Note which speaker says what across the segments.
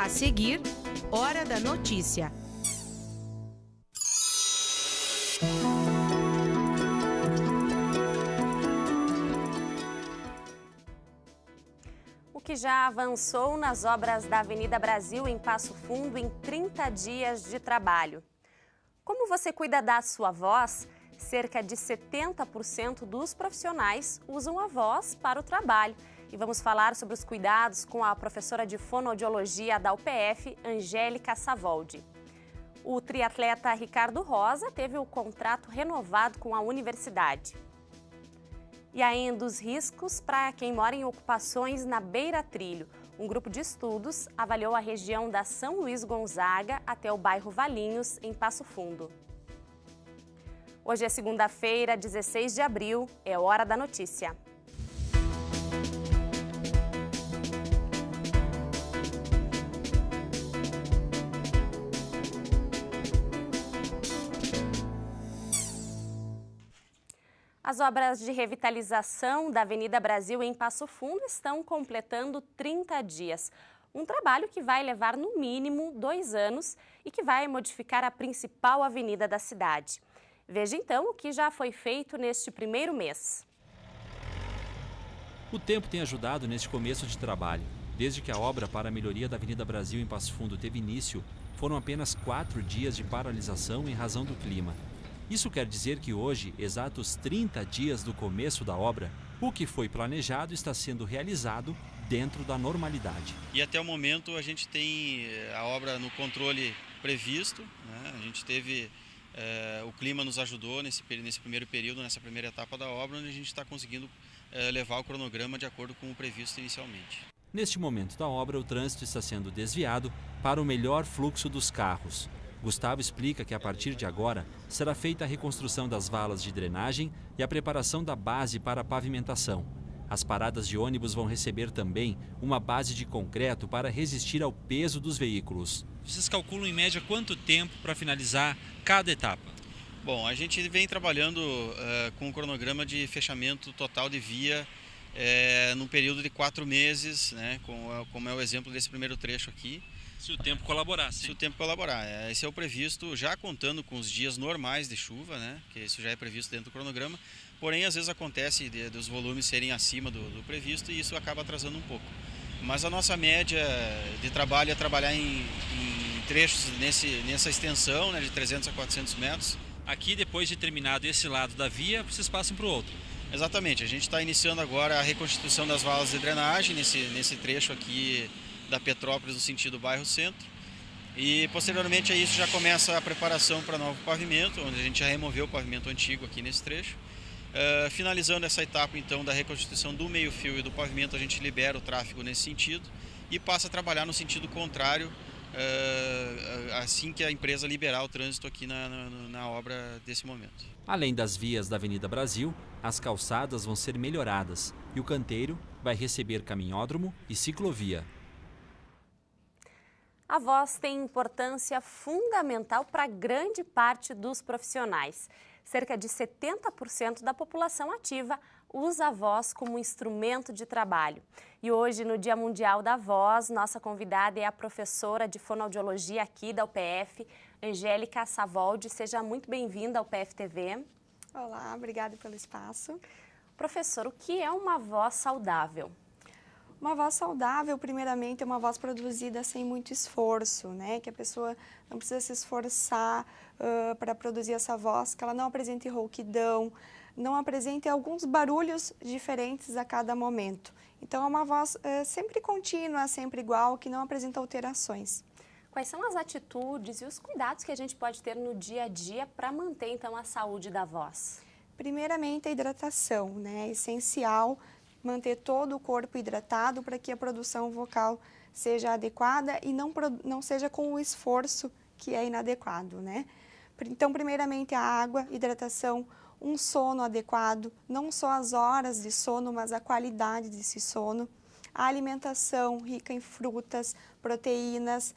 Speaker 1: A seguir, Hora da Notícia.
Speaker 2: O que já avançou nas obras da Avenida Brasil em Passo Fundo em 30 dias de trabalho. Como você cuida da sua voz? Cerca de 70% dos profissionais usam a voz para o trabalho. E vamos falar sobre os cuidados com a professora de fonoaudiologia da UPF, Angélica Savoldi. O triatleta Ricardo Rosa teve o contrato renovado com a universidade. E ainda os riscos para quem mora em ocupações na beira-trilho. Um grupo de estudos avaliou a região da São Luís Gonzaga até o bairro Valinhos, em Passo Fundo. Hoje é segunda-feira, 16 de abril, é Hora da Notícia. As obras de revitalização da Avenida Brasil em Passo Fundo estão completando 30 dias. Um trabalho que vai levar no mínimo 2 anos e que vai modificar a principal avenida da cidade. Veja então o que já foi feito neste primeiro mês.
Speaker 3: O tempo tem ajudado neste começo de trabalho. Desde que a obra para a melhoria da Avenida Brasil em Passo Fundo teve início, foram apenas 4 dias de paralisação em razão do clima. Isso quer dizer que hoje, exatos 30 dias do começo da obra, o que foi planejado está sendo realizado dentro da normalidade.
Speaker 4: E até o momento a gente tem a obra no controle previsto, né? A gente teve, o clima nos ajudou nesse primeiro período, nessa primeira etapa da obra, onde a gente está conseguindo levar o cronograma de acordo com o previsto inicialmente.
Speaker 3: Neste momento da obra, o trânsito está sendo desviado para o melhor fluxo dos carros. Gustavo explica que a partir de agora será feita a reconstrução das valas de drenagem e a preparação da base para a pavimentação. As paradas de ônibus vão receber também uma base de concreto para resistir ao peso dos veículos. Vocês calculam em média quanto tempo para finalizar cada etapa?
Speaker 4: Bom, a gente vem trabalhando com um cronograma de fechamento total de via num período de 4 meses, né, como é o exemplo desse primeiro trecho aqui.
Speaker 3: Se o tempo colaborar, sim.
Speaker 4: Se o tempo colaborar. Esse é o previsto, já contando com os dias normais de chuva, né? Que isso já é previsto dentro do cronograma. Porém, às vezes acontece dos volumes serem acima do previsto e isso acaba atrasando um pouco. Mas a nossa média de trabalho é trabalhar em trechos nessa extensão, né, de 300 a 400 metros.
Speaker 3: Aqui, depois de terminado esse lado da via, vocês passam para o outro.
Speaker 4: Exatamente. A gente está iniciando agora a reconstituição das valas de drenagem nesse trecho aqui da Petrópolis no sentido bairro-centro, e posteriormente a isso já começa a preparação para novo pavimento, onde a gente já removeu o pavimento antigo aqui nesse trecho. Finalizando essa etapa então da reconstituição do meio-fio e do pavimento, a gente libera o tráfego nesse sentido e passa a trabalhar no sentido contrário assim que a empresa liberar o trânsito aqui na obra desse momento.
Speaker 3: Além das vias da Avenida Brasil, as calçadas vão ser melhoradas e o canteiro vai receber caminhódromo e ciclovia.
Speaker 2: A voz tem importância fundamental para grande parte dos profissionais. Cerca de 70% da população ativa usa a voz como instrumento de trabalho. E hoje, no Dia Mundial da Voz, nossa convidada é a professora de fonoaudiologia aqui da UPF, Angélica Savoldi. Seja muito bem-vinda ao UPF TV.
Speaker 5: Olá, obrigada pelo espaço.
Speaker 2: Professor, o que é uma voz saudável?
Speaker 5: Uma voz saudável, primeiramente, é uma voz produzida sem muito esforço, né? Que a pessoa não precisa se esforçar para produzir essa voz, que ela não apresente rouquidão, não apresente alguns barulhos diferentes a cada momento. Então, é uma voz sempre contínua, sempre igual, que não apresenta alterações.
Speaker 2: Quais são as atitudes e os cuidados que a gente pode ter no dia a dia para manter, então, a saúde da voz?
Speaker 5: Primeiramente, a hidratação, né? É essencial manter todo o corpo hidratado para que a produção vocal seja adequada e não seja com o esforço que é inadequado, né? Então, primeiramente, a água, hidratação, um sono adequado, não só as horas de sono, mas a qualidade desse sono, a alimentação rica em frutas, proteínas,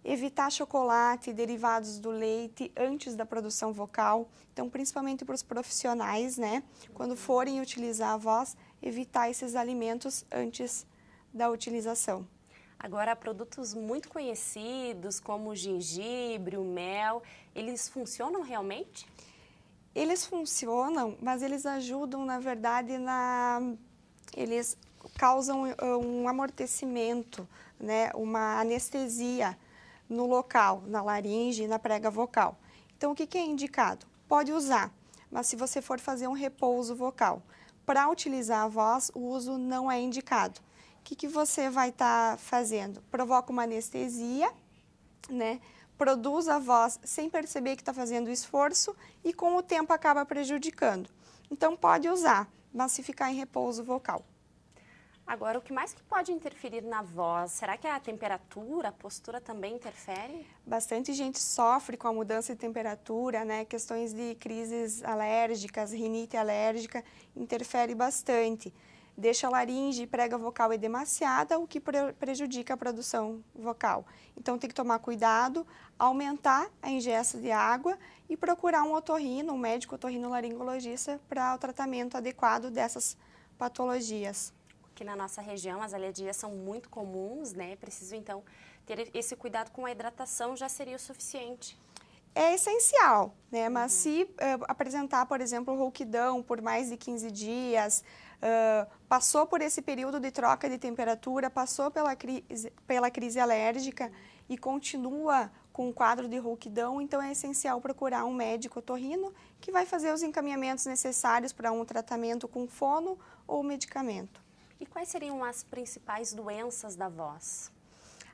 Speaker 5: evitar chocolate e derivados do leite antes da produção vocal. Então, principalmente para os profissionais, né? Quando forem utilizar a voz, evitar esses alimentos antes da utilização.
Speaker 2: Agora, produtos muito conhecidos como o gengibre, o mel, eles funcionam realmente?
Speaker 5: Eles funcionam, mas eles ajudam, na verdade, eles causam um amortecimento, né? Uma anestesia no local, na laringe e na prega vocal. Então, o que é indicado? Pode usar, mas se você for fazer um repouso vocal, para utilizar a voz, o uso não é indicado. O que você vai estar fazendo? Provoca uma anestesia, né? Produz a voz sem perceber que está fazendo esforço e com o tempo acaba prejudicando. Então pode usar, mas se ficar em repouso vocal.
Speaker 2: Agora, o que mais que pode interferir na voz? Será que a temperatura, a postura também interfere?
Speaker 5: Bastante gente sofre com a mudança de temperatura, né? Questões de crises alérgicas, rinite alérgica, interfere bastante. Deixa a laringe e prega vocal edemaciada, o que prejudica a produção vocal. Então tem que tomar cuidado, aumentar a ingesta de água e procurar um otorrino, um médico otorrinolaringologista para o tratamento adequado dessas patologias.
Speaker 2: Aqui na nossa região as alergias são muito comuns, né? Preciso então ter esse cuidado com a hidratação, já seria o suficiente.
Speaker 5: É essencial, né? Mas se apresentar, por exemplo, rouquidão por mais de 15 dias, passou por esse período de troca de temperatura, passou pela crise alérgica e continua com um quadro de rouquidão, então é essencial procurar um médico otorrino que vai fazer os encaminhamentos necessários para um tratamento com fono ou medicamento.
Speaker 2: E quais seriam as principais doenças da voz?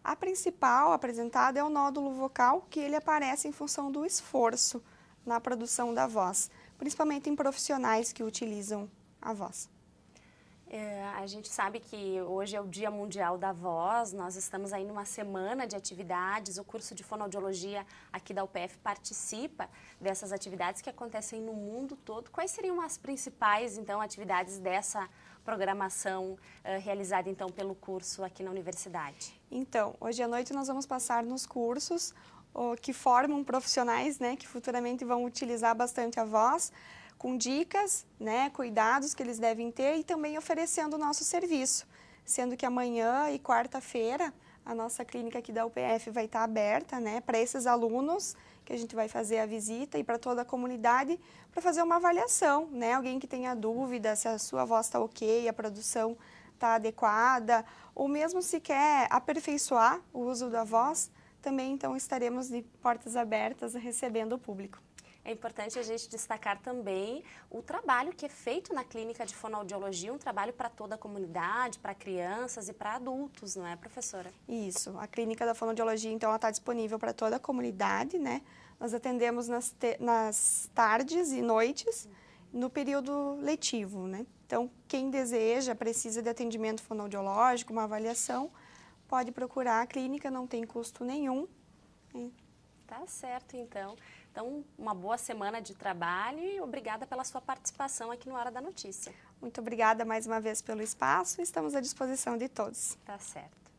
Speaker 5: A principal apresentada é o nódulo vocal, que ele aparece em função do esforço na produção da voz, principalmente em profissionais que utilizam a voz.
Speaker 2: A gente sabe que hoje é o Dia Mundial da Voz, nós estamos aí numa semana de atividades, o curso de fonoaudiologia aqui da UPF participa dessas atividades que acontecem no mundo todo. Quais seriam as principais, então, atividades dessa programação realizada, então, pelo curso aqui na universidade?
Speaker 5: Então, hoje à noite nós vamos passar nos cursos que formam profissionais, né, que futuramente vão utilizar bastante a voz, com dicas, né, cuidados que eles devem ter e também oferecendo o nosso serviço. Sendo que amanhã e quarta-feira a nossa clínica aqui da UPF vai estar aberta, né, para esses alunos que a gente vai fazer a visita e para toda a comunidade para fazer uma avaliação, né, alguém que tenha dúvida se a sua voz está ok, a produção está adequada, ou mesmo se quer aperfeiçoar o uso da voz, também então estaremos de portas abertas recebendo o público.
Speaker 2: É importante a gente destacar também o trabalho que é feito na clínica de fonoaudiologia, um trabalho para toda a comunidade, para crianças e para adultos, não é, professora?
Speaker 5: Isso, a clínica da fonoaudiologia, então, ela está disponível para toda a comunidade, né? Nós atendemos nas tardes e noites, no período letivo, né? Então, quem deseja, precisa de atendimento fonoaudiológico, uma avaliação, pode procurar a clínica, não tem custo nenhum.
Speaker 2: Tá certo, então. Então, uma boa semana de trabalho e obrigada pela sua participação aqui no Hora da Notícia.
Speaker 5: Muito obrigada mais uma vez pelo espaço, estamos à disposição de todos.
Speaker 2: Tá certo.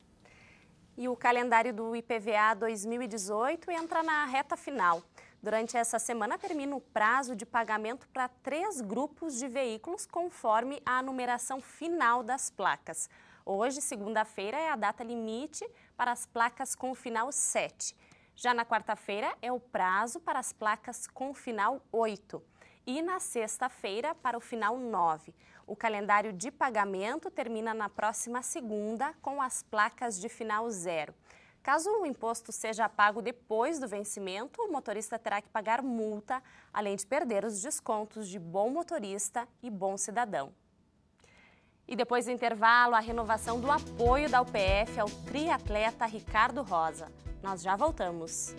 Speaker 2: E o calendário do IPVA 2018 entra na reta final. Durante essa semana termina o prazo de pagamento para 3 grupos de veículos conforme a numeração final das placas. Hoje, segunda-feira, é a data limite para as placas com o final 7. Já na quarta-feira é o prazo para as placas com final 8 e na sexta-feira para o final 9. O calendário de pagamento termina na próxima segunda com as placas de final 0. Caso o imposto seja pago depois do vencimento, o motorista terá que pagar multa, além de perder os descontos de bom motorista e bom cidadão. E depois do intervalo, a renovação do apoio da UPF ao triatleta Ricardo Rosa. Nós já voltamos.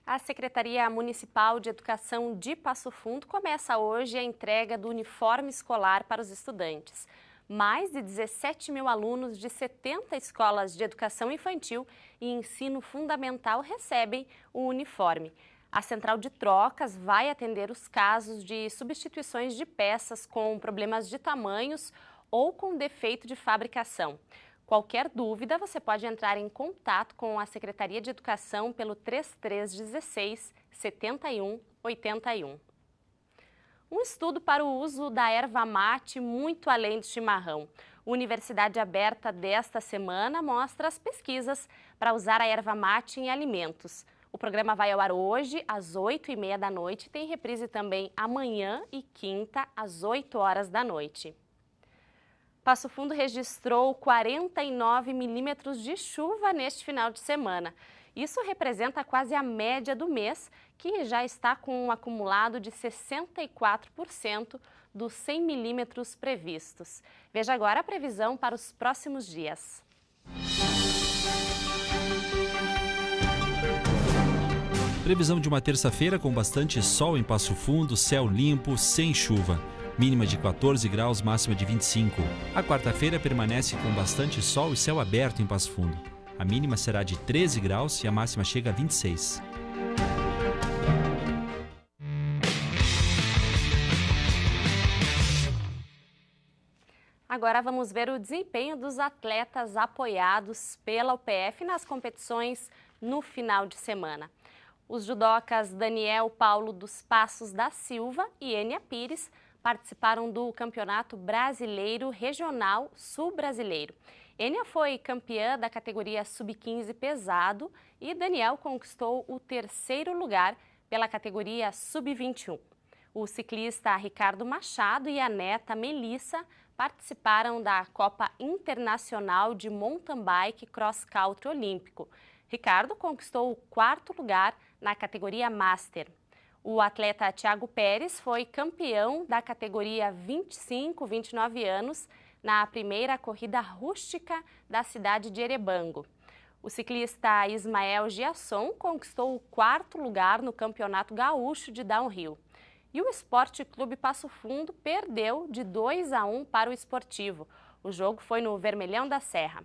Speaker 2: A Secretaria Municipal de Educação de Passo Fundo começa hoje a entrega do uniforme escolar para os estudantes. Mais de 17 mil alunos de 70 escolas de educação infantil e ensino fundamental recebem o uniforme. A central de trocas vai atender os casos de substituições de peças com problemas de tamanhos ou com defeito de fabricação. Qualquer dúvida, você pode entrar em contato com a Secretaria de Educação pelo 3316 7181. Um estudo para o uso da erva mate muito além do chimarrão. Universidade Aberta desta semana mostra as pesquisas para usar a erva mate em alimentos. O programa vai ao ar hoje, às 8h30 da noite, tem reprise também amanhã e quinta, às 8 horas da noite. Passo Fundo registrou 49 milímetros de chuva neste final de semana. Isso representa quase a média do mês, que já está com um acumulado de 64% dos 100 milímetros previstos. Veja agora a previsão para os próximos dias.
Speaker 3: Previsão de uma terça-feira com bastante sol em Passo Fundo, céu limpo, sem chuva. Mínima de 14 graus, máxima de 25. A quarta-feira permanece com bastante sol e céu aberto em Passo Fundo. A mínima será de 13 graus e a máxima chega a 26.
Speaker 2: Agora vamos ver o desempenho dos atletas apoiados pela UPF nas competições no final de semana. Os judocas Daniel Paulo dos Passos da Silva e Enia Pires participaram do Campeonato Brasileiro Regional Sul-Brasileiro. Enia foi campeã da categoria Sub-15 pesado e Daniel conquistou o 3º lugar pela categoria Sub-21. O ciclista Ricardo Machado e a neta Melissa participaram da Copa Internacional de Mountain Bike Cross Country Olímpico. Ricardo conquistou o 4º lugar na categoria Master. O atleta Thiago Pérez foi campeão da categoria 25-29 anos na primeira corrida rústica da cidade de Erebango. O ciclista Ismael Giasson conquistou o 4º lugar no Campeonato Gaúcho de Downhill. E o Esporte Clube Passo Fundo perdeu de 2-1 para o Esportivo. O jogo foi no Vermelhão da Serra.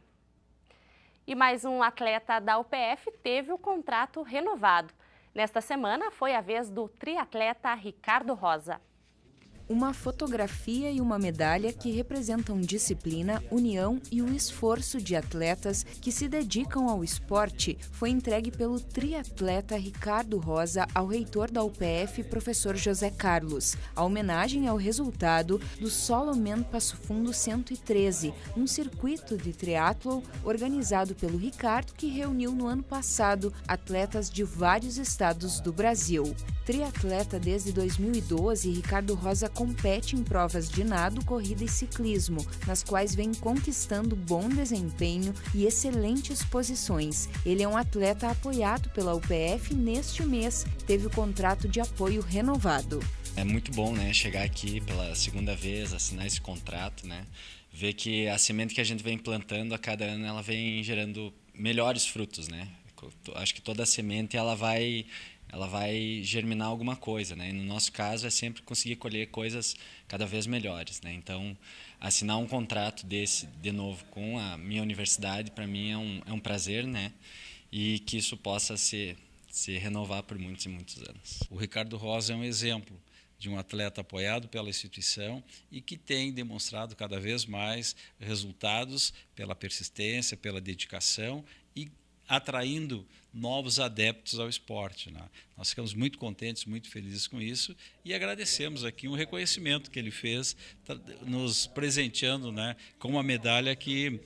Speaker 2: E mais um atleta da UPF teve o contrato renovado. Nesta semana foi a vez do triatleta Ricardo Rosa.
Speaker 6: Uma fotografia e uma medalha que representam disciplina, união e o esforço de atletas que se dedicam ao esporte foi entregue pelo triatleta Ricardo Rosa ao reitor da UPF, professor José Carlos. A homenagem é o resultado do Soloman Passo Fundo 113, um circuito de triatlon organizado pelo Ricardo que reuniu no ano passado atletas de vários estados do Brasil. Triatleta desde 2012, Ricardo Rosa compete em provas de nado, corrida e ciclismo, nas quais vem conquistando bom desempenho e excelentes posições. Ele é um atleta apoiado pela UPF e neste mês teve o contrato de apoio renovado.
Speaker 7: É muito bom, né, chegar aqui pela segunda vez, assinar esse contrato, né, ver que a semente que a gente vem plantando a cada ano ela vem gerando melhores frutos, né. Acho que toda semente ela vai germinar alguma coisa, né? E no nosso caso é sempre conseguir colher coisas cada vez melhores, né? Então, assinar um contrato desse, de novo, com a minha universidade, para mim é um prazer, né? E que isso possa se renovar por muitos e muitos anos.
Speaker 8: O Ricardo Rosa é um exemplo de um atleta apoiado pela instituição e que tem demonstrado cada vez mais resultados pela persistência, pela dedicação e atraindo novos adeptos ao esporte, né? Nós ficamos muito contentes, muito felizes com isso e agradecemos aqui um reconhecimento que ele fez, nos presenteando, né, com uma medalha que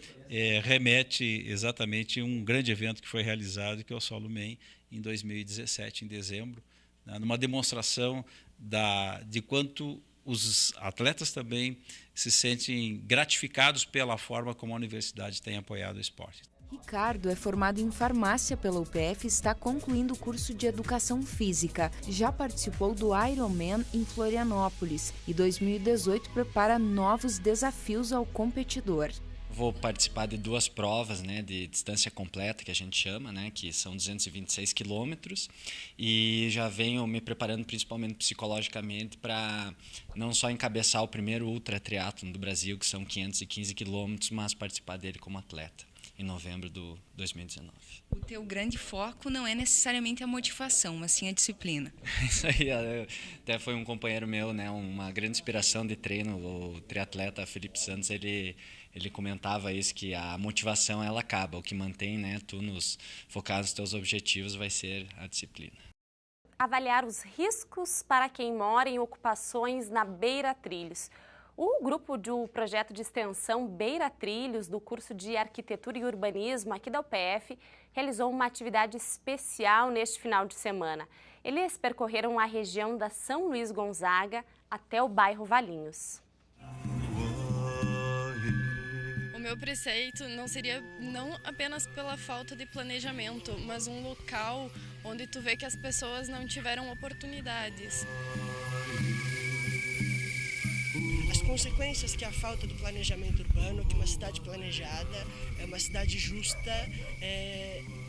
Speaker 8: remete exatamente a um grande evento que foi realizado, que é o Soloman, em 2017, em dezembro, né, numa demonstração de quanto os atletas também se sentem gratificados pela forma como a universidade tem apoiado o esporte.
Speaker 6: Ricardo é formado em farmácia pela UPF e está concluindo o curso de Educação Física. Já participou do Ironman em Florianópolis e 2018 prepara novos desafios ao competidor.
Speaker 7: Vou participar de 2 provas, né, de distância completa, que a gente chama, né, que são 226 quilômetros, e já venho me preparando principalmente psicologicamente para não só encabeçar o primeiro ultra triatlon do Brasil, que são 515 quilômetros, mas participar dele como atleta. em novembro de 2019.
Speaker 6: O teu grande foco não é necessariamente a motivação, mas sim a disciplina.
Speaker 7: Isso aí, até foi um companheiro meu, né, uma grande inspiração de treino, o triatleta Felipe Santos, ele comentava isso, que a motivação ela acaba, o que mantém, né, tu focar nos teus objetivos vai ser a disciplina.
Speaker 2: Avaliar os riscos para quem mora em ocupações na Beira Trilhos. O grupo do projeto de extensão Beira Trilhos, do curso de Arquitetura e Urbanismo aqui da UPF, realizou uma atividade especial neste final de semana. Eles percorreram a região da São Luís Gonzaga até o bairro Valinhos.
Speaker 9: O meu preceito não seria não apenas pela falta de planejamento, mas um local onde tu vê que as pessoas não tiveram oportunidades.
Speaker 10: As consequências que a falta do planejamento urbano, que uma cidade planejada, uma cidade justa,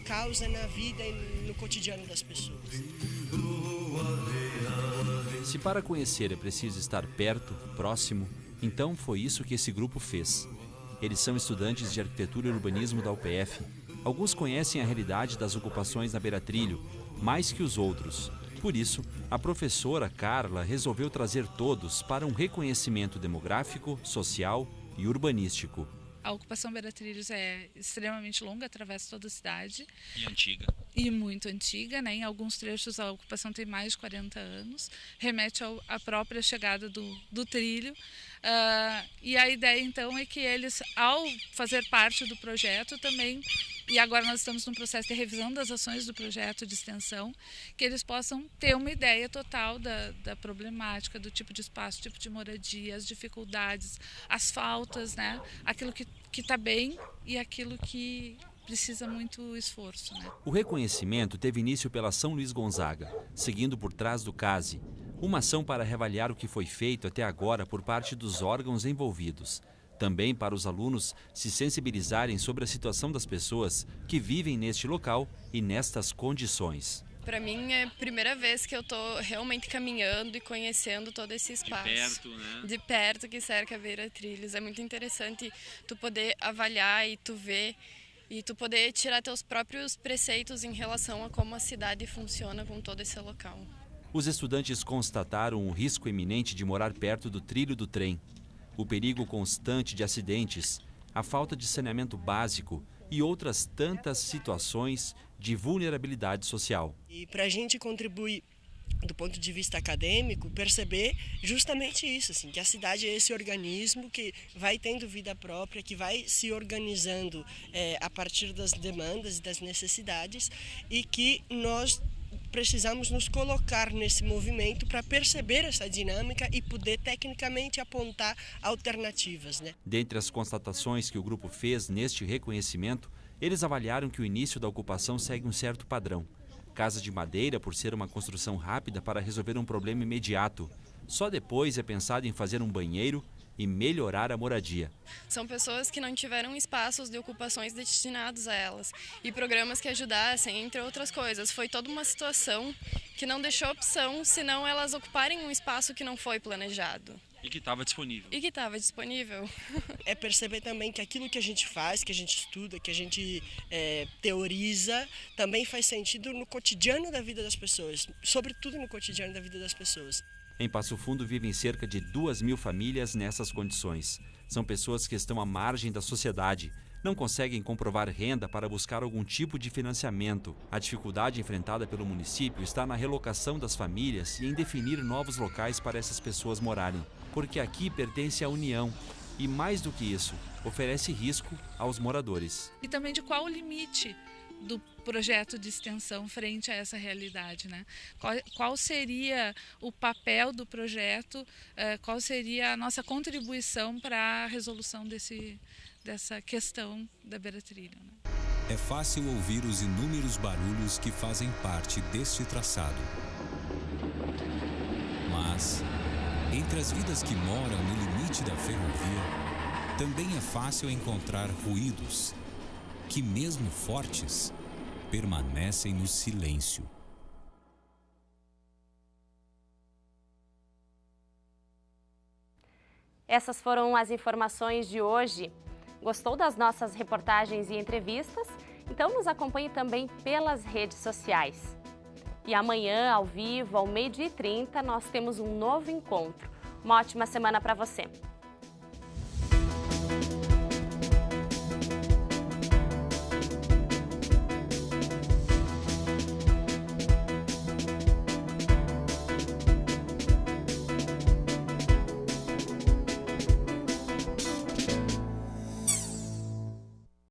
Speaker 10: causa na vida e no cotidiano das pessoas.
Speaker 3: Se para conhecer é preciso estar perto, próximo, então foi isso que esse grupo fez. Eles são estudantes de Arquitetura e Urbanismo da UPF. Alguns conhecem a realidade das ocupações na Beira Trilho, mais que os outros. Por isso, a professora Carla resolveu trazer todos para um reconhecimento demográfico, social e urbanístico.
Speaker 11: A ocupação Beira Trilhos é extremamente longa, atravessa toda a cidade.
Speaker 8: E antiga.
Speaker 11: E muito antiga, né? Em alguns trechos a ocupação tem mais de 40 anos, remete à própria chegada do trilho. E a ideia então é que eles, ao fazer parte do projeto também, e agora nós estamos num processo de revisão das ações do projeto de extensão, que eles possam ter uma ideia total da problemática, do tipo de espaço, tipo de moradia, as dificuldades, as faltas, né? Aquilo que está bem e aquilo que precisa muito esforço, né?
Speaker 3: O reconhecimento teve início pela São Luís Gonzaga, seguindo por trás do CASE, uma ação para reavaliar o que foi feito até agora por parte dos órgãos envolvidos. Também para os alunos se sensibilizarem sobre a situação das pessoas que vivem neste local e nestas condições.
Speaker 9: Para mim é a primeira vez que eu estou realmente caminhando e conhecendo todo esse espaço.
Speaker 8: De perto, né?
Speaker 9: De perto, que cerca a Beira Trilhos. É muito interessante tu poder avaliar e tu ver e tu poder tirar teus próprios preceitos em relação a como a cidade funciona com todo esse local.
Speaker 3: Os estudantes constataram o risco iminente de morar perto do trilho do trem, o perigo constante de acidentes, a falta de saneamento básico e outras tantas situações de vulnerabilidade social.
Speaker 10: E para a gente contribuir do ponto de vista acadêmico, perceber justamente isso, assim, que a cidade é esse organismo que vai tendo vida própria, que vai se organizando a partir das demandas e das necessidades e que nós precisamos nos colocar nesse movimento para perceber essa dinâmica e poder tecnicamente apontar alternativas, né?
Speaker 3: Dentre as constatações que o grupo fez neste reconhecimento, eles avaliaram que o início da ocupação segue um certo padrão. Casa de madeira por ser uma construção rápida para resolver um problema imediato. Só depois é pensado em fazer um banheiro e melhorar a moradia.
Speaker 9: São pessoas que não tiveram espaços de ocupações destinados a elas e programas que ajudassem, entre outras coisas. Foi toda uma situação que não deixou opção, senão elas ocuparem um espaço que não foi planejado.
Speaker 8: E que estava disponível.
Speaker 9: E que estava disponível.
Speaker 10: É perceber também que aquilo que a gente faz, que a gente estuda, que a gente teoriza, também faz sentido no cotidiano da vida das pessoas, sobretudo no cotidiano da vida das pessoas.
Speaker 3: Em Passo Fundo vivem cerca de 2.000 famílias nessas condições. São pessoas que estão à margem da sociedade, não conseguem comprovar renda para buscar algum tipo de financiamento. A dificuldade enfrentada pelo município está na relocação das famílias e em definir novos locais para essas pessoas morarem, porque aqui pertence à União e, mais do que isso, oferece risco aos moradores.
Speaker 11: E também de qual o limite do projeto de extensão frente a essa realidade, né? Qual seria o papel do projeto, qual seria a nossa contribuição para a resolução dessa questão da Beira Trilho, né?
Speaker 12: É fácil ouvir os inúmeros barulhos que fazem parte deste traçado. Mas, entre as vidas que moram no limite da ferrovia, também é fácil encontrar ruídos que, mesmo fortes, permanecem no silêncio.
Speaker 2: Essas foram as informações de hoje. Gostou das nossas reportagens e entrevistas? Então nos acompanhe também pelas redes sociais. E amanhã, ao vivo, ao 12h30, nós temos um novo encontro. Uma ótima semana para você!